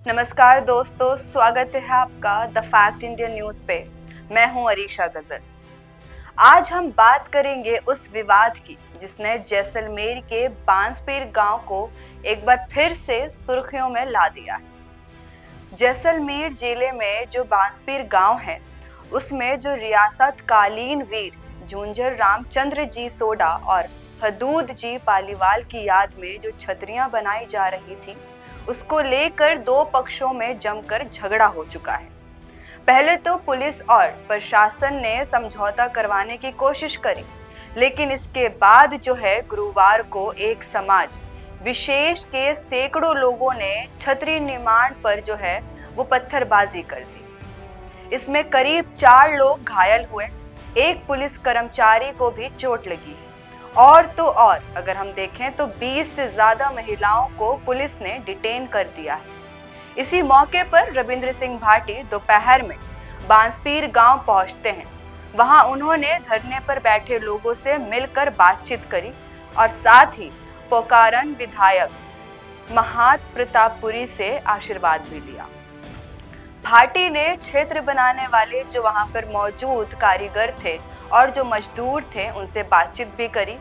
नमस्कार दोस्तों, स्वागत है आपका द फैक्ट इंडिया न्यूज़ पे। मैं हूं अरीशा गजल। आज हम बात करेंगे उस विवाद की जिसने जैसलमेर के बांसपीर गांव को एक बार फिर से सुर्खियों में ला दिया है। जैसलमेर जिले में जो बांसपीर गांव है उसमें जो रियासत कालीन वीर झुंझर रामचंद्र जी सोडा और हदूद जी पालीवाल की याद में जो छतरियां बनाई जा रही थी उसको लेकर दो पक्षों में जमकर झगड़ा हो चुका है। पहले तो पुलिस और प्रशासन ने समझौता करवाने की कोशिश करी, लेकिन इसके बाद जो है गुरुवार को एक समाज विशेष के सैकड़ों लोगों ने छतरी निर्माण पर जो है वो पत्थरबाजी कर दी। इसमें करीब 4 लोग घायल हुए, एक पुलिस कर्मचारी को भी चोट लगी। और तो और अगर हम देखें तो 20 से ज्यादा महिलाओं को पुलिस ने डिटेन कर दिया है। इसी मौके पर रविंद्र सिंह भाटी दोपहर में बांसपीर गांव पहुंचते हैं। वहां उन्होंने धरने पर बैठे लोगों से मिलकर बातचीत करी और साथ ही पोकारन विधायक महात प्रतापपुरी से आशीर्वाद भी लिया। भाटी ने क्षेत्र बनाने वाले जो वहां पर मौजूद कारीगर थे और जो मजदूर थे उनसे बातचीत भी करी।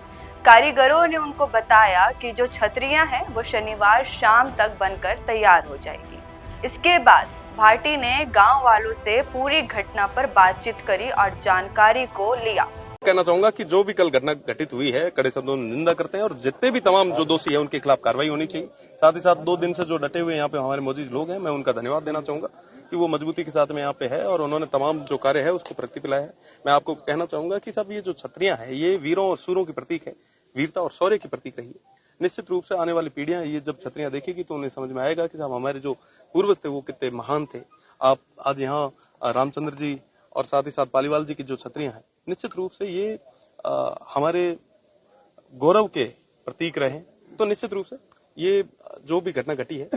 कारीगरों ने उनको बताया कि जो छतरियां हैं वो शनिवार शाम तक बनकर तैयार हो जाएगी। इसके बाद भाटी ने गांव वालों से पूरी घटना पर बातचीत करी और जानकारी को लिया। कहना चाहूंगा कि जो भी कल घटना घटित हुई है कड़े शब्दों में निंदा करते हैं और जितने भी तमाम जो दोषी है उनके खिलाफ कार्रवाई होनी चाहिए। साथ ही साथ 2 दिन से जो डटे हुए यहाँ पे हमारे मौजूद लोग हैं, मैं उनका धन्यवाद देना चाहूंगा कि वो मजबूती के साथ में यहाँ पे है और उन्होंने तमाम जो कार्य है उसको प्रतिपिलाया है। मैं आपको कहना चाहूंगा कि साहब ये जो छतरियां हैं ये वीरों और सूरों की प्रतीक है, वीरता और शौर्य की प्रतीक रही है। निश्चित रूप से आने वाली पीढ़ियां ये जब छतरियां देखेगी तो उन्हें समझ में आएगा कि साहब हमारे जो पूर्वज थे वो कितने महान थे। आप आज यहाँ रामचंद्र जी और साथ ही साथ पालीवाल जी की जो छतरियां हैं निश्चित रूप से ये हमारे गौरव के प्रतीक रहे। तो निश्चित रूप से ये जो भी घटना घटी है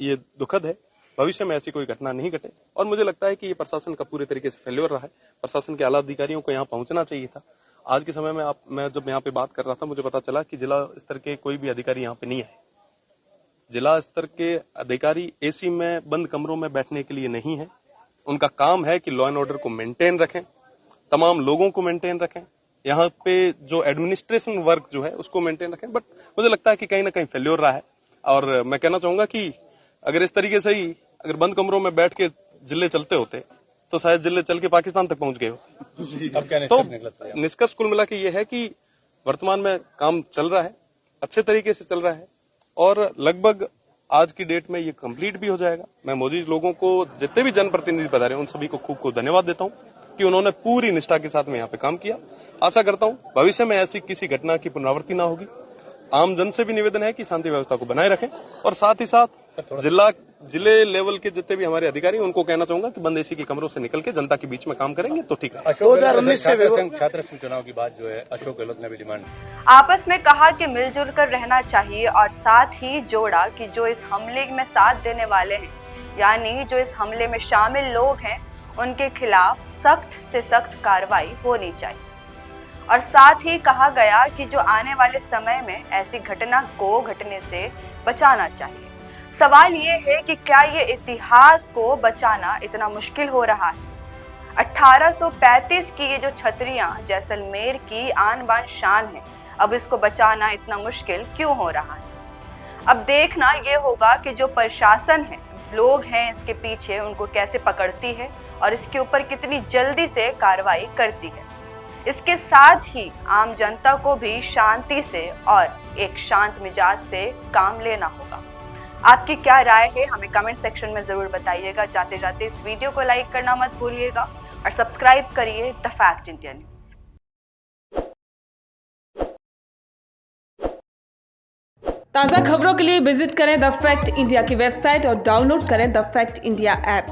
ये दुखद है। भविष्य में ऐसी कोई घटना नहीं घटे और मुझे लगता है कि ये प्रशासन का पूरे तरीके से फेल्योर रहा है। प्रशासन के आला अधिकारियों को यहाँ पहुंचना चाहिए था। आज के समय में मैं जब यहाँ पे बात कर रहा था मुझे पता चला कि जिला स्तर के कोई भी अधिकारी यहाँ पे नहीं आए। जिला स्तर के अधिकारी एसी में बंद कमरों में बैठने के लिए नहीं है। उनका काम है कि लॉ एंड ऑर्डर को मेंटेन रखें, तमाम लोगों को मेंटेन रखें, यहाँ पे जो एडमिनिस्ट्रेशन वर्क जो है उसको मेंटेन रखें। बट मुझे लगता है कि कहीं ना कहीं फेल्योर रहा है और मैं कहना चाहूंगा कि अगर इस तरीके से ही अगर बंद कमरों में बैठ के जिले चलते होते तो शायद जिले चल के पाकिस्तान तक पहुंच गए होते। अब क्या तो निष्कर्ष निष्कर्ष कुल मिला के ये है कि वर्तमान में काम चल रहा है, अच्छे तरीके से चल रहा है और लगभग आज की डेट में ये कंप्लीट भी हो जाएगा। मैं मौजूद लोगों को जितने भी जनप्रतिनिधि पधारे उन सभी को खूब धन्यवाद देता हूँ कि उन्होंने पूरी निष्ठा के साथ में यहाँ पे काम किया। आशा करता हूँ भविष्य में ऐसी किसी घटना की पुनरावृत्ति ना होगी। आम जन से भी निवेदन है कि शांति व्यवस्था को बनाए रखें और साथ ही साथ जिले लेवल के जितने भी हमारे अधिकारी उनको कहना चाहूंगा कि बंद एसी के कमरों से निकल के जनता के बीच में काम करेंगे तो ठीक है। 2019 से छात्र संघ चुनाव की बात जो है अशोक गहलोत ने भी डिमांड आपस में कहा कि मिलजुल कर रहना चाहिए और साथ ही जोड़ा कि जो इस हमले में साथ देने वाले हैं यानी जो इस हमले में शामिल लोग हैं उनके खिलाफ सख्त से सख्त कार्रवाई होनी चाहिए। और साथ ही कहा गया कि जो आने वाले समय में ऐसी घटना को घटने से बचाना चाहिए। सवाल ये है कि क्या ये इतिहास को बचाना इतना मुश्किल हो रहा है? 1835 की ये जो छतरियां जैसलमेर की आन बान शान है, अब इसको बचाना इतना मुश्किल क्यों हो रहा है? अब देखना ये होगा कि जो प्रशासन है, लोग हैं इसके पीछे, उनको कैसे पकड़ती है और इसके ऊपर कितनी जल्दी से कार्रवाई करती है। इसके साथ ही आम जनता को भी शांति से और एक शांत मिजाज से काम लेना होगा। आपकी क्या राय है हमें कमेंट सेक्शन में जरूर बताइएगा। जाते जाते इस वीडियो को लाइक करना मत भूलिएगा और सब्सक्राइब करिए द फैक्ट इंडिया न्यूज़। ताज़ा खबरों के लिए विजिट करें द फैक्ट इंडिया की वेबसाइट और डाउनलोड करें द फैक्ट इंडिया ऐप।